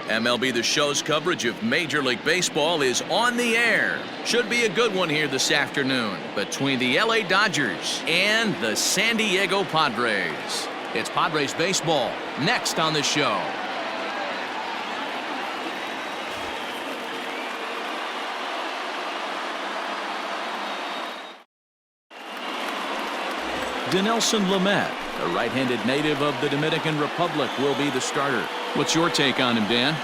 MLB The Show's coverage of Major League Baseball is on the air. Should be a good one here this afternoon between the LA Dodgers and the San Diego Padres. It's Padres baseball next on the show. Dinelson Lamet, a right-handed native of the Dominican Republic, will be the starter. What's your take on him, Dan?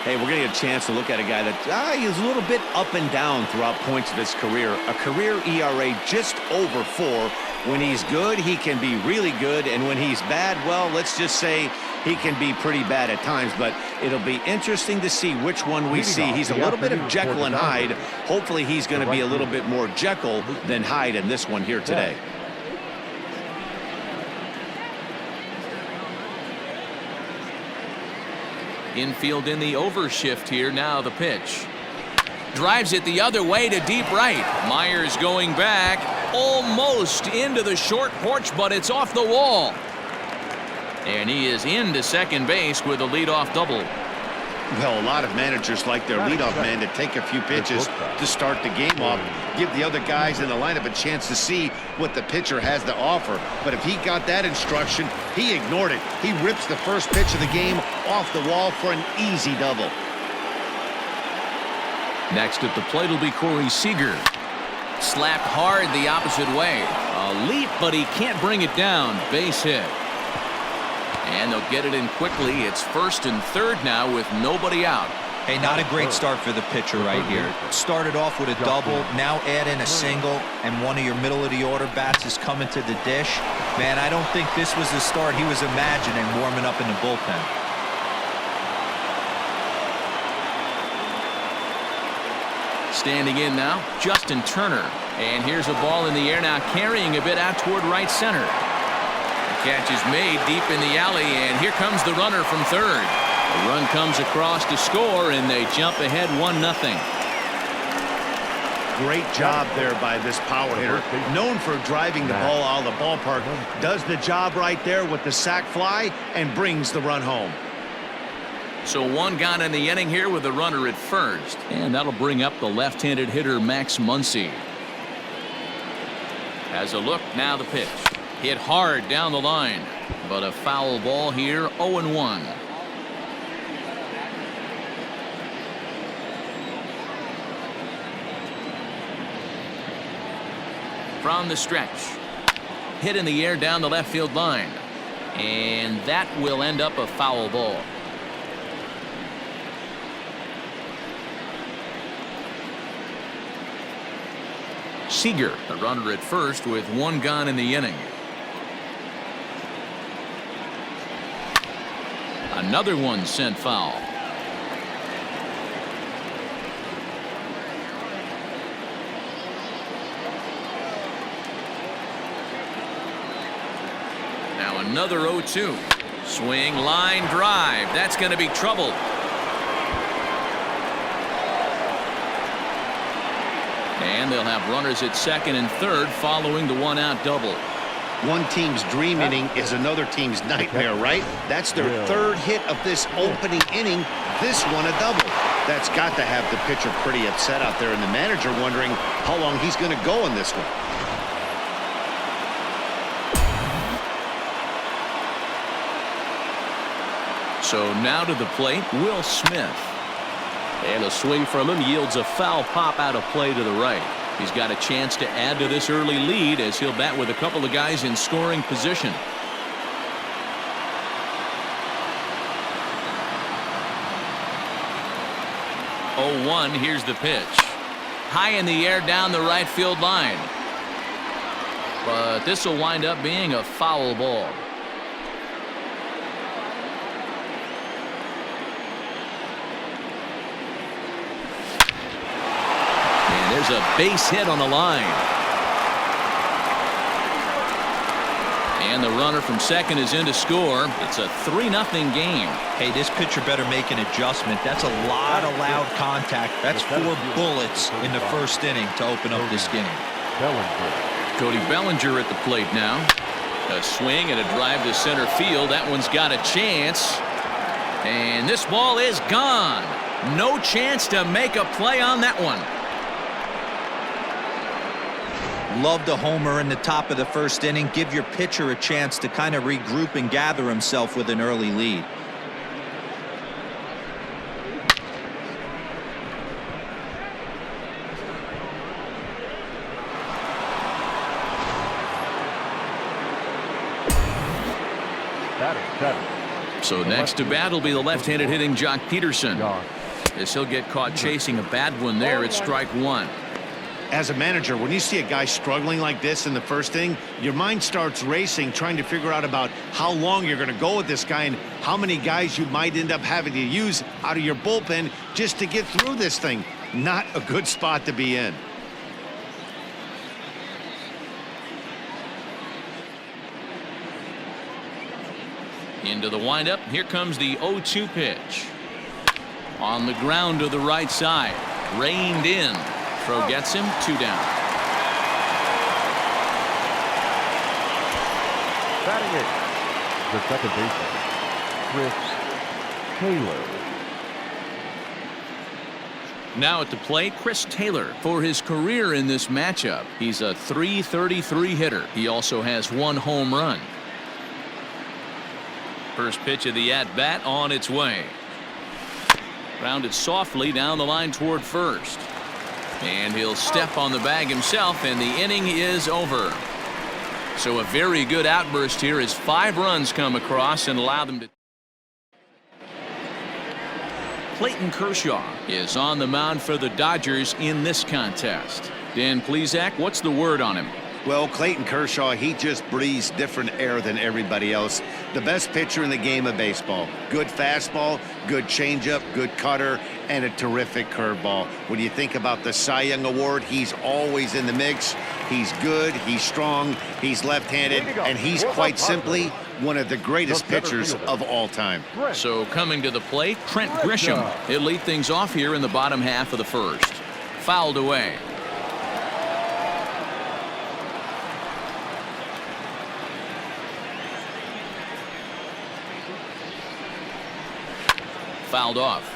Hey, we're going to get a chance to look at a guy that is a little bit up and down throughout points of his career. A career ERA just over 4. When he's good, he can be really good. And when he's bad, well, let's just say he can be pretty bad at times. But it'll be interesting to see which one we see. He's a little bit of Jekyll and Hyde. Hopefully he's going to be a little bit more Jekyll than Hyde in this one here today. Infield in the overshift here. Now the pitch. Drives it the other way to deep right. Myers going back. Almost into the short porch, but it's off the wall. And he is into second base with a leadoff double. Well, a lot of managers like their leadoff man to take a few pitches to start the game off, give the other guys in the lineup a chance to see what the pitcher has to offer. But if he got that instruction, he ignored it. He rips the first pitch of the game off the wall for an easy double. Next at the plate will be Corey Seager. Slapped hard the opposite way. A leap, but he can't bring it down. Base hit. And they'll get it in quickly. It's first and third now with nobody out. Hey, not a great start for the pitcher right here. Started off with a double, now add in a single, and one of your middle-of-the-order bats is coming to the dish. Man, I don't think this was the start he was imagining warming up in the bullpen. Standing in now, Justin Turner. And here's a ball in the air now, carrying a bit out toward right center. Catch is made deep in the alley, and here comes the runner from third. The run comes across to score, and they jump ahead 1-0. Great job there by this power hitter. Known for driving the ball out of the ballpark. Does the job right there with the sac fly and brings the run home. So one gone in the inning here with the runner at first. And that'll bring up the left-handed hitter Max Muncy. Has a look, now the pitch. Hit hard down the line, but a foul ball here, 0-1. From the stretch. Hit in the air down the left field line. And that will end up a foul ball. Seager, the runner at first with one gone in the inning. Another one sent foul. Now another 0-2. Swing, line drive. That's going to be trouble. And they'll have runners at second and third following the one-out double. One team's dream inning is another team's nightmare, right? That's their third hit of this opening inning. This one a double. That's got to have the pitcher pretty upset out there, and the manager wondering how long he's going to go in this one. So now to the plate, Will Smith. And a swing from him yields a foul pop out of play to the right. He's got a chance to add to this early lead as he'll bat with a couple of guys in scoring position. Oh, 1, here's the pitch. High in the air down the right field line. But this will wind up being a foul ball. There's a base hit on the line. And the runner from second is in to score. It's a 3-0 game. Hey, this pitcher better make an adjustment. That's a lot of loud contact. That's 4 bullets in the first inning to open up this game. Cody Bellinger at the plate now. A swing and a drive to center field. That one's got a chance. And this ball is gone. No chance to make a play on that one. Loved a homer in the top of the first inning. Give your pitcher a chance to kind of regroup and gather himself with an early lead. So next to bat will be the left-handed hitting Jock Peterson. As he'll get caught chasing a bad one there, it's strike one. As a manager, when you see a guy struggling like this in the first inning, your mind starts racing, trying to figure out about how long you're going to go with this guy and how many guys you might end up having to use out of your bullpen just to get through this thing. Not a good spot to be in. Into the windup. Here comes the 0-2 pitch. On the ground to the right side. Reined in. Throw gets him. 2 down. Batting it, the second baseman, Chris Taylor. Now at the plate, Chris Taylor for his career in this matchup. He's a .333 hitter. He also has 1 home run. First pitch of the at-bat on its way. Grounded softly down the line toward first. And he'll step on the bag himself, and the inning is over. So a very good outburst here as 5 runs come across and allow them to. Clayton Kershaw is on the mound for the Dodgers in this contest. Dan Plesac, what's the word on him? Well, Clayton Kershaw, he just breathes different air than everybody else. The best pitcher in the game of baseball. Good fastball, good changeup, good cutter, and a terrific curveball. When you think about the Cy Young Award, he's always in the mix. He's good, he's strong, he's left-handed, and he's quite simply one of the greatest pitchers of all time. So coming to the plate, Trent Grisham. He'll lead things off here in the bottom half of the first. Fouled away. Fouled off.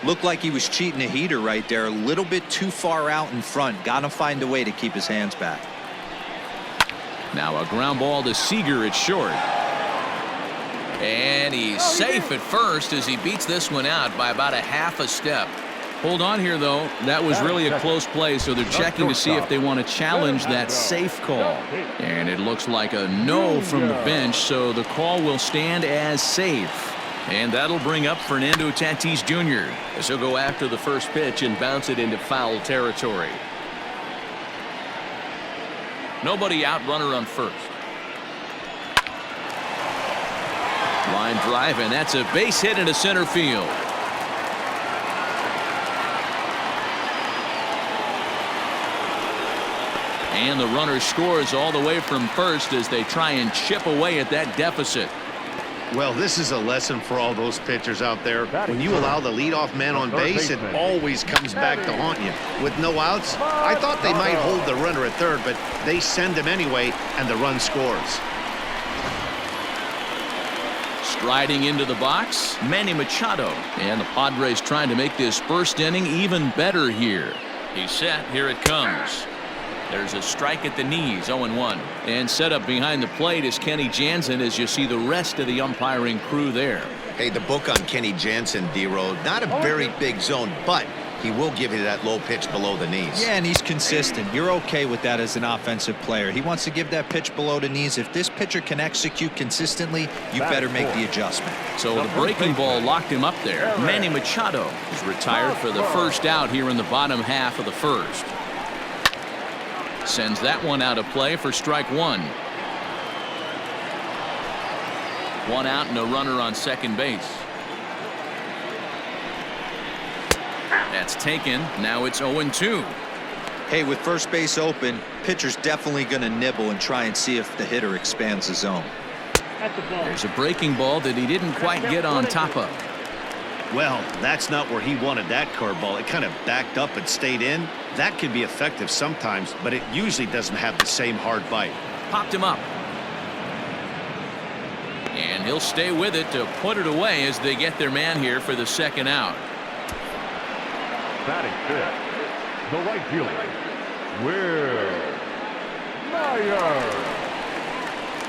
Looked like he was cheating a heater right there. A little bit too far out in front. Got to find a way to keep his hands back. Now a ground ball to Seager at short. And he's safe at first as he beats this one out by about a half a step. Hold on here, though. That was really a close play, so they're checking to see if they want to challenge that safe call. And it looks like a no from the bench, so the call will stand as safe. And that'll bring up Fernando Tatis Jr. as he'll go after the first pitch and bounce it into foul territory. Nobody out, runner on first. Line drive, and that's a base hit into center field. And the runner scores all the way from first as they try and chip away at that deficit. Well, this is a lesson for all those pitchers out there. When you allow the leadoff man on base, it always comes back to haunt you. With no outs, I thought they might hold the runner at third, but they send him anyway, and the run scores. Striding into the box, Manny Machado. And the Padres trying to make this first inning even better here. He's set. Here it comes. There's a strike at the knees, 0-1. And set up behind the plate is Kenny Jansen as you see the rest of the umpiring crew there. Hey, the book on Kenny Jansen, D-Road, not a very big zone, but he will give you that low pitch below the knees. Yeah, and he's consistent. You're okay with that as an offensive player. He wants to give that pitch below the knees. If this pitcher can execute consistently, you better make the adjustment. So the breaking ball locked him up there. Manny Machado is retired for the first out here in the bottom half of the first. Sends that one out of play for strike one. 1 out and a runner on second base. That's taken. Now it's 0-2. Hey, with first base open, pitcher's definitely going to nibble and try and see if the hitter expands the zone. There's a breaking ball that he didn't quite get on top of. Well, that's not where he wanted that curveball. It kind of backed up and stayed in. That can be effective sometimes, but it usually doesn't have the same hard bite. Popped him up. And he'll stay with it to put it away as they get their man here for the second out. Batting fifth, the right fielder, Will Myers.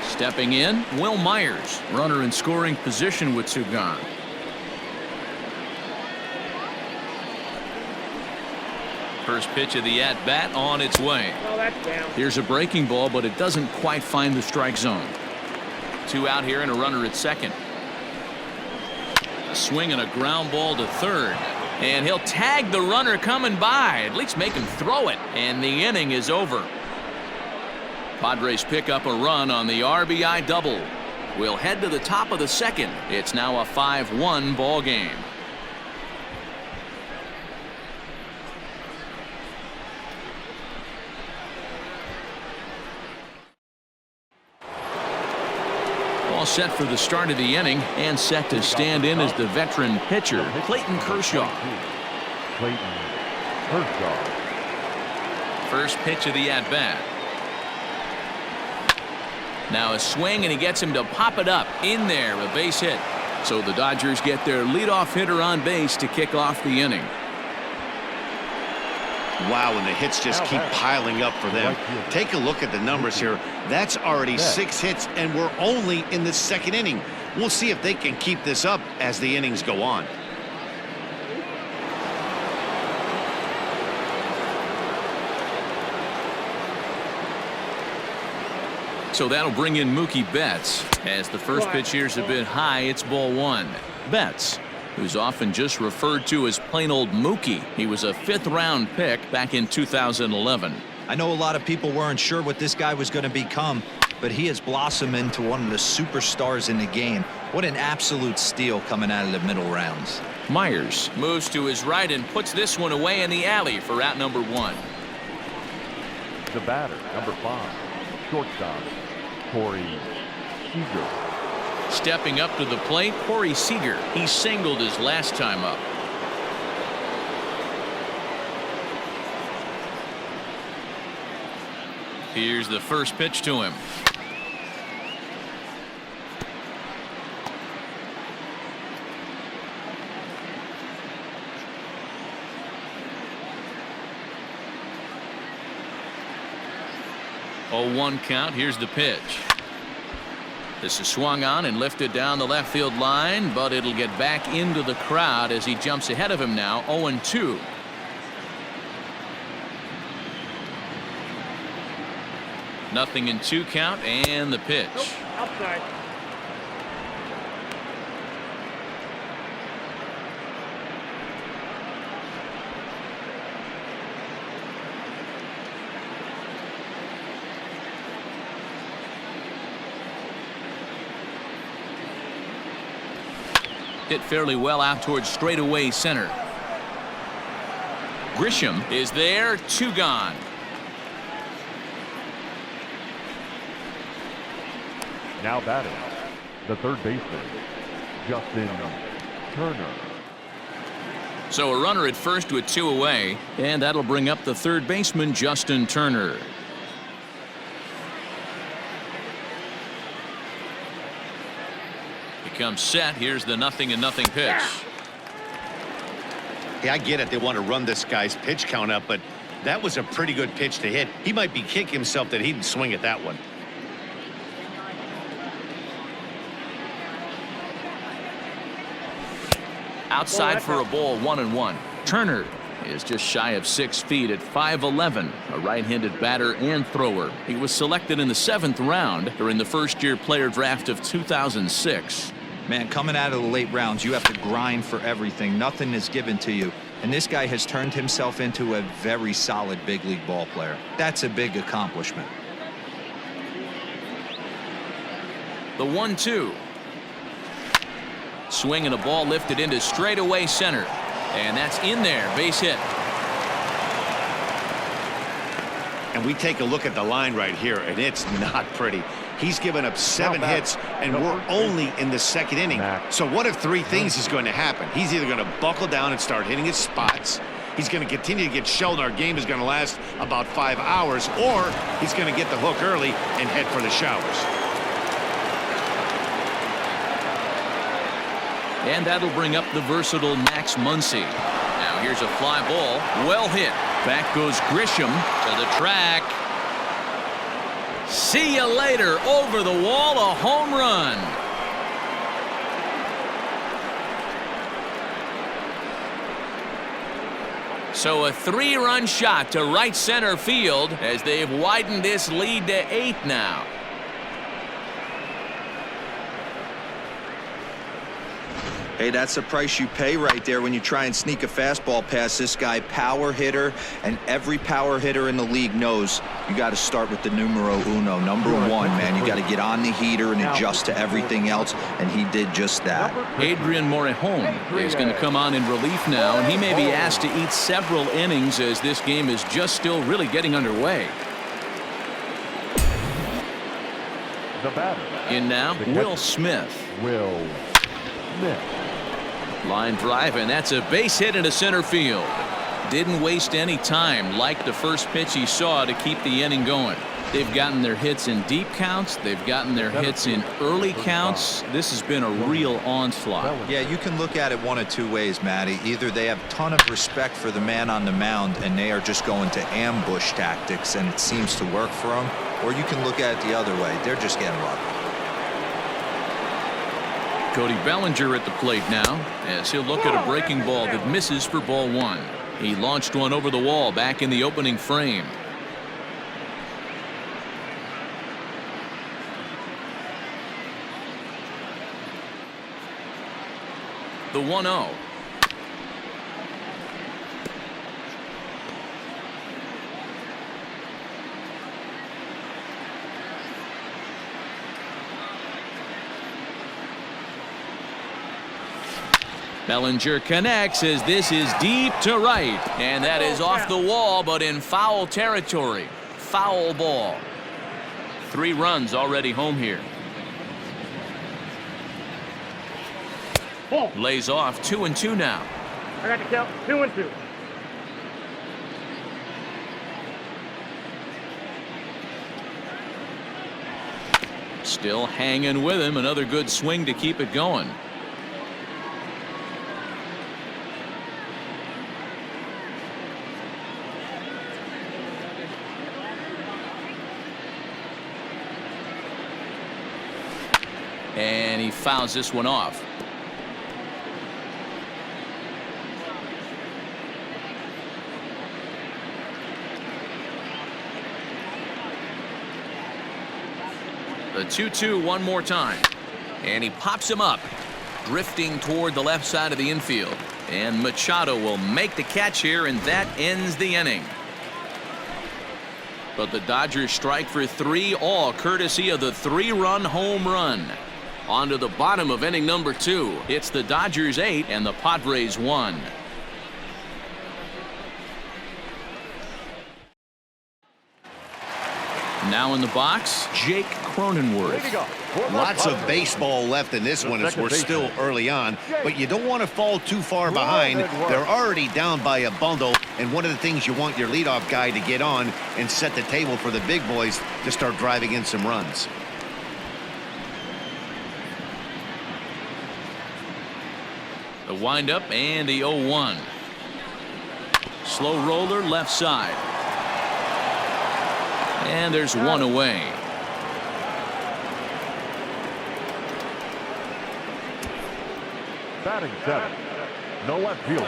Stepping in, Will Myers, runner in scoring position with two gone. First pitch of the at-bat on its way. Here's a breaking ball, but it doesn't quite find the strike zone. Two out here and a runner at second. A swing and a ground ball to third. And he'll tag the runner coming by, at least make him throw it. And the inning is over. Padres pick up a run on the RBI double. We'll head to the top of the second. It's now a 5-1 ball game. All set for the start of the inning and set to stand in as the veteran pitcher, Clayton Kershaw. Clayton Kershaw. First pitch of the at-bat. Now a swing, and he gets him to pop it up. In there, a base hit. So the Dodgers get their leadoff hitter on base to kick off the inning. Wow, and the hits just keep piling up for them. Take a look at the numbers here. That's already 6 hits, and we're only in the second inning. We'll see if they can keep this up as the innings go on. So that'll bring in Mookie Betts. As the first pitch here's a bit high, it's ball one. Betts, who's often just referred to as plain old Mookie. He was a 5th-round pick back in 2011. I know a lot of people weren't sure what this guy was going to become, but he has blossomed into one of the superstars in the game. What an absolute steal coming out of the middle rounds. Myers moves to his right and puts this one away in the alley for out number 1. The batter, number 5, shortstop, Corey Seager. Stepping up to the plate, Corey Seager. He singled his last time up. Here's the first pitch to him. Oh, 1 count. Here's the pitch. This is swung on and lifted down the left field line, but it'll get back into the crowd as he jumps ahead of him now. 0-2. Nothing in 2 count, and the pitch. Outside. Hit fairly well out towards straightaway center. Grisham is there. 2 gone. Now batting, the third baseman, Justin Turner. So a runner at first with 2 away, and that'll bring up the third baseman, Justin Turner. Comes set. Here's the 0-0 pitch. Yeah, I get it. They want to run this guy's pitch count up, but that was a pretty good pitch to hit. He might be kicking himself that he didn't swing at that one. Outside for a ball, 1-1. Turner is just shy of 6 feet at 5'11", a right-handed batter and thrower. He was selected in the 7th round during the first-year player draft of 2006. Man, coming out of the late rounds, you have to grind for everything. Nothing is given to you. And this guy has turned himself into a very solid big league ball player. That's a big accomplishment. The 1-2. Swing and a ball lifted into straightaway center. And that's in there. Base hit. And we take a look at the line right here, and it's not pretty. He's given up 7 hits, and we're only in the second inning. So what if 3 things is going to happen? He's either going to buckle down and start hitting his spots, he's going to continue to get shelled, our game is going to last about 5 hours, or he's going to get the hook early and head for the showers. And that'll bring up the versatile Max Muncy. Now here's a fly ball. Well hit. Back goes Grisham to the track. See you later. Over the wall, a home run. So a 3-run shot to right center field as they've widened this lead to 8 now. Hey, that's the price you pay right there when you try and sneak a fastball past this guy. Power hitter, and every power hitter in the league knows you got to start with the numero uno, number 1, man. You got to get on the heater and adjust to everything else, and he did just that. Adrian Morejon is going to come on in relief now, and he may be asked to eat several innings as this game is just still really getting underway. The batter. In now, Will Smith. Will Smith. Line drive, and that's a base hit into center field. Didn't waste any time, like the first pitch he saw, to keep the inning going. They've gotten their hits in deep counts. They've gotten their hits in early counts. This has been a real onslaught. Yeah, you can look at it one of two ways, Matty. Either they have a ton of respect for the man on the mound and they are just going to ambush tactics and it seems to work for them, or you can look at it the other way. They're just getting lucky. Cody Bellinger at the plate now as he'll look at a breaking ball that misses for ball 1. He launched one over the wall back in the opening frame. The 1-0. Bellinger connects as this is deep to right, and that is off the wall but in foul territory. Foul ball. 3 runs already home here. Lays off 2-2 now. I got to count 2-2. Still hanging with him. Another good swing to keep it going. And he fouls this one off. The 2-2 one more time. And he pops him up, drifting toward the left side of the infield. And Machado will make the catch here, and that ends the inning. But the Dodgers strike for 3, all courtesy of the 3-run home run. On to the bottom of inning number 2. It's the Dodgers 8 and the Padres 1. Now in the box, Jake Cronenworth. Lots of baseball left in this one as we're still early on, but you don't want to fall too far behind. They're already down by a bundle, and one of the things you want your leadoff guy to get on and set the table for the big boys to start driving in some runs. The windup and the 0-1. Slow roller left side. And there's one away. Batting 7. No left fielder.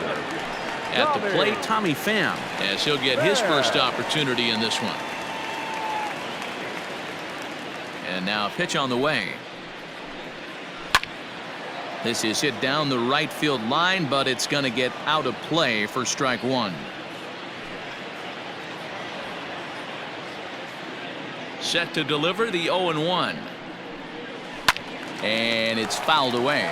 At the plate, Tommy Pham, as he'll get his first opportunity in this one. And now a pitch on the way. This is hit down the right field line, but it's going to get out of play for strike 1. Set to deliver the 0-1. And it's fouled away.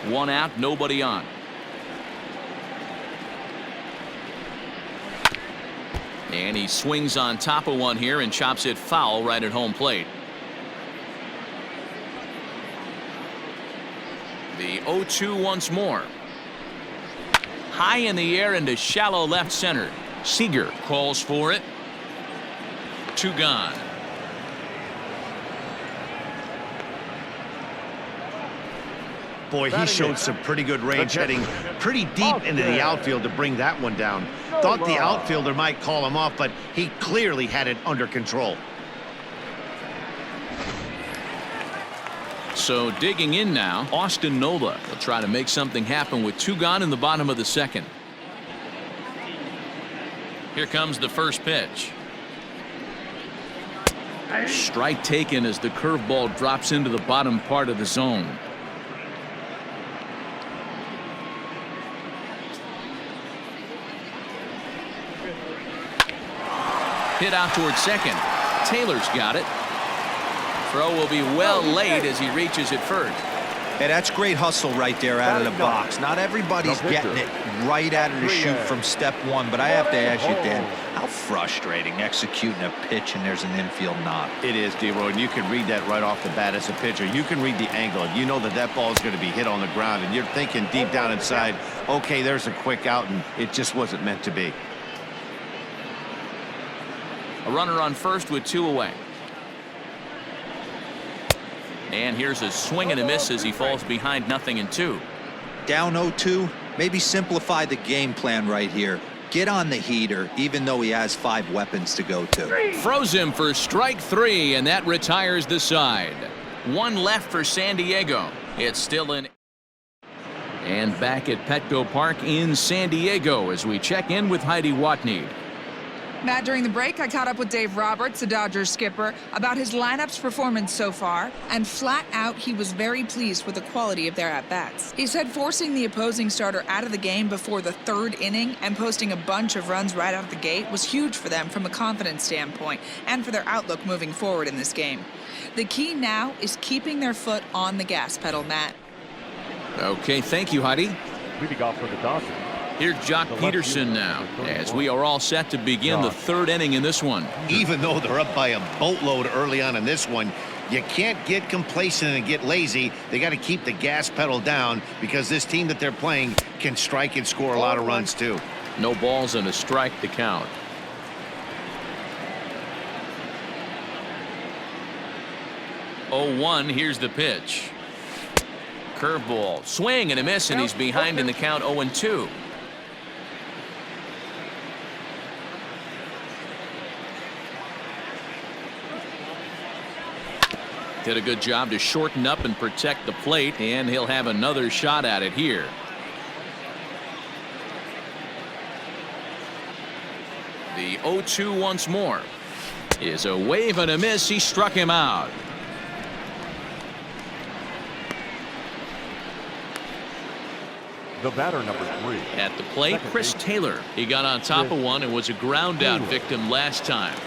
1 out, nobody on. And he swings on top of one here and chops it foul right at home plate. The 0-2 once more. High in the air into shallow left center. Seager calls for it. 2 gone. Boy, he showed some pretty good range, heading pretty deep into the outfield to bring that one down. Thought the outfielder might call him off, but he clearly had it under control. So digging in now, Austin Nola will try to make something happen with 2 gone in the bottom of the 2nd. Here comes the first pitch. Strike taken as the curveball drops into the bottom part of the zone. Hit out towards second. Taylor's got it. Throw will be well late as he reaches it first. Hey, that's great hustle right there out of the box. Not everybody's getting it right out of the chute from step one, but I have to ask you, Dan, how frustrating executing a pitch and there's an infield knock. It is, D-Roy, and you can read that right off the bat as a pitcher. You can read the angle. You know that that ball is going to be hit on the ground, and you're thinking deep down inside, okay, there's a quick out, and it just wasn't meant to be. A runner on first with 2 away. And here's a swing and a miss as he falls behind 0-2. Down 0-2, maybe simplify the game plan right here. Get on the heater, even though he has 5 weapons to go to. Froze him for strike 3, and that retires the side. 1 left for San Diego. It's still in. And back at Petco Park in San Diego as we check in with Heidi Watney. Matt, during the break, I caught up with Dave Roberts, the Dodgers skipper, about his lineup's performance so far, and flat out, he was very pleased with the quality of their at-bats. He said forcing the opposing starter out of the game before the 3rd inning and posting a bunch of runs right out of the gate was huge for them from a confidence standpoint and for their outlook moving forward in this game. The key now is keeping their foot on the gas pedal, Matt. Okay, thank you, Heidi. Leading off for the Dodgers. Here's Jock Peterson now, as we are all set to begin the 3rd inning in this one. Even though they're up by a boatload early on in this one, you can't get complacent and get lazy. They got to keep the gas pedal down because this team that they're playing can strike and score a lot of runs too. No balls and a strike to count. Oh, 1, here's the pitch. Curveball, swing and a miss, and he's behind in the count 0-2. Did a good job to shorten up and protect the plate, and he'll have another shot at it here. The 0-2 once more is a wave and a miss. He struck him out. The batter, number 3. At the plate, Chris Taylor. He got on top of one and was a ground out victim last time.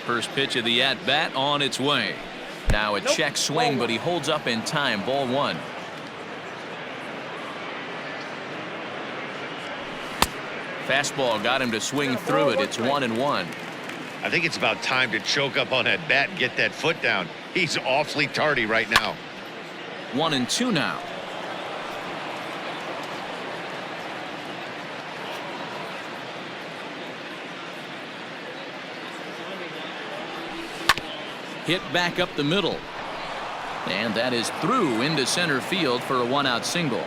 First pitch of the at-bat on its way. Now a check swing, but he holds up in time. Ball 1. Fastball got him to swing through it. It's 1-1. I think it's about time to choke up on that bat and get that foot down. He's awfully tardy right now. 1-2 now. Hit back up the middle. And that is through into center field for a 1-out single.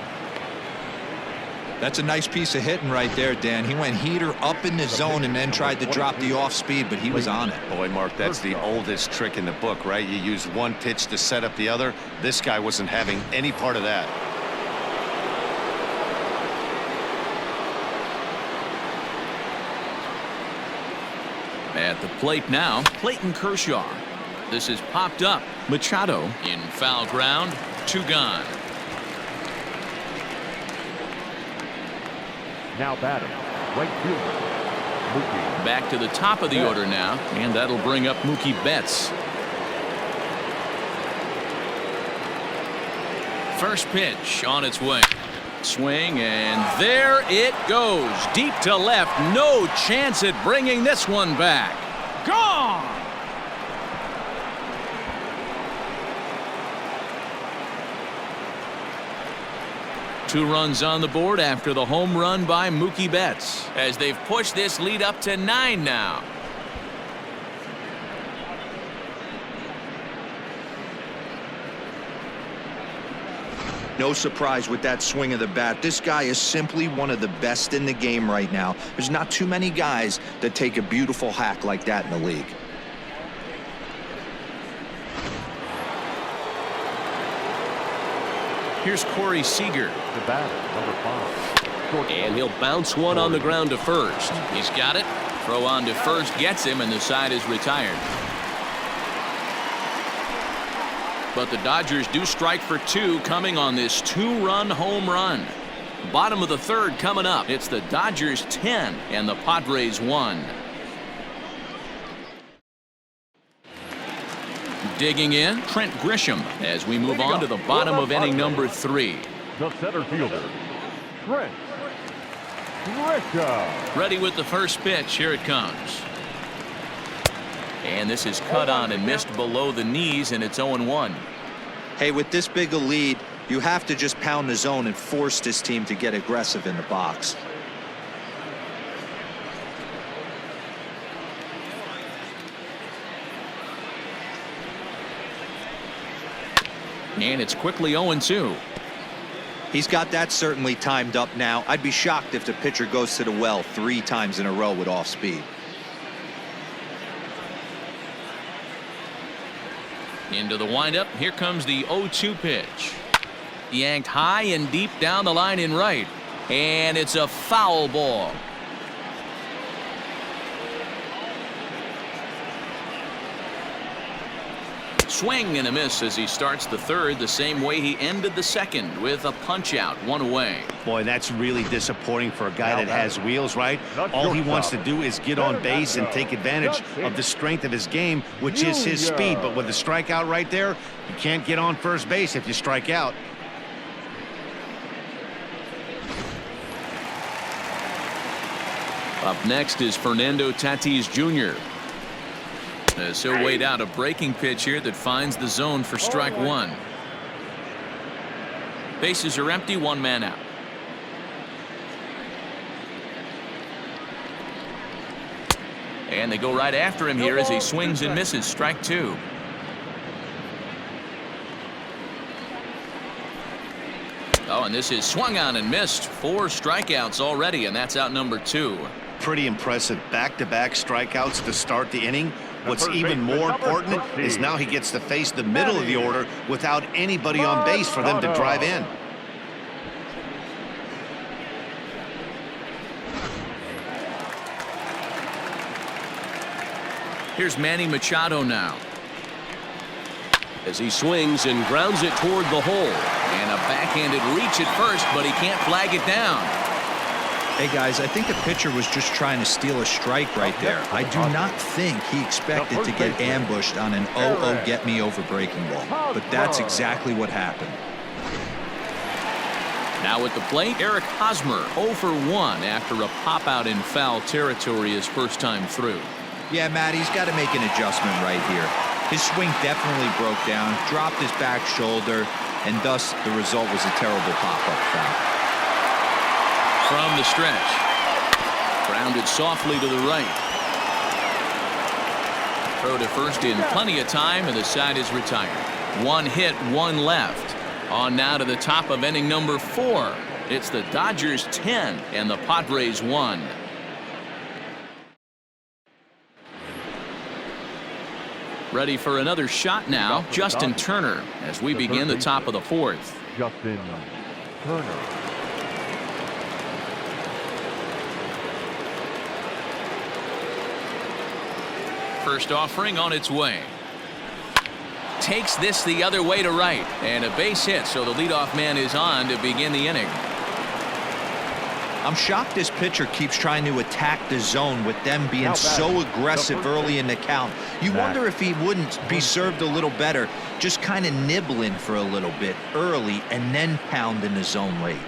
That's a nice piece of hitting right there, Dan. He went heater up in the zone and then tried to drop the off speed, but he was on it. Boy, Mark, that's the oldest trick in the book, right? You use one pitch to set up the other. This guy wasn't having any part of that. At the plate now, Clayton Kershaw. This is popped up. Machado in foul ground. 2 gone. Now batting, right fielder, Mookie. Back to the top of the order now, and that'll bring up Mookie Betts. First pitch on its way. Swing, and there it goes. Deep to left. No chance at bringing this one back. Gone! Two runs on the board after the home run by Mookie Betts, as they've pushed this lead up to 9 now. No surprise with that swing of the bat. This guy is simply one of the best in the game right now. There's not too many guys that take a beautiful hack like that in the league. Here's Corey Seager. The batter, number 5. Short. And he'll bounce one on the ground to first. He's got it. Throw on to first gets him, and the side is retired. But the Dodgers do strike for 2 coming on this 2-run home run. Bottom of the 3rd coming up. It's the Dodgers 10 and the Padres 1. Digging in, Trent Grisham as we move on to the bottom of inning number 3. The center fielder, Trent Grisham. Ready with the first pitch. Here it comes. And this is cut on and missed below the knees, and it's 0-1. Hey, with this big a lead, you have to just pound the zone and force this team to get aggressive in the box. And it's quickly 0-2. He's got that certainly timed up now. I'd be shocked if the pitcher goes to the well 3 times in a row with off speed. Into the windup. Here comes the 0-2 pitch. Yanked high and deep down the line in right. And it's a foul ball. Swing and a miss as he starts the 3rd the same way he ended the 2nd with a punch out, 1 away. Boy, that's really disappointing for a guy that has wheels, right? All he wants to do is get on base and take advantage of the strength of his game, which is his speed. But with the strikeout right there, you can't get on first base if you strike out. Up next is Fernando Tatis Jr. As he'll wait out a breaking pitch here that finds the zone for strike 1. Bases are empty, 1 man out. And they go right after him here as he swings and misses. Strike 2. Oh, and this is swung on and missed. 4 strikeouts already, and that's out number 2. Pretty impressive back-to-back strikeouts to start the inning. What's even more important is now he gets to face the middle of the order without anybody on base for them to drive in. Here's Manny Machado now. As he swings and grounds it toward the hole. And a backhanded reach at first, but he can't flag it down. Hey guys, I think the pitcher was just trying to steal a strike right there. I do not think he expected to get ambushed on an 0-0 get me over breaking ball, but that's exactly what happened. Now at the plate, Eric Hosmer 0 for 1 after a pop out in foul territory his first time through. Yeah, Matt, he's got to make an adjustment right here. His swing definitely broke down, dropped his back shoulder, and thus the result was a terrible pop-up foul. From the stretch. Grounded softly to the right. Throw to first in plenty of time, and the side is retired. 1 hit, 1 left. On now to the top of inning number 4. It's the Dodgers 10 and the Padres 1. Ready for another shot now, Justin Turner, as we begin the top of the 4th. Justin Turner. First offering on its way. Takes this the other way to right, and a base hit, so the leadoff man is on to begin the inning. I'm shocked this pitcher keeps trying to attack the zone with them being so aggressive early in the count. You wonder if he wouldn't be served a little better, just kind of nibbling for a little bit early and then pound in the zone late.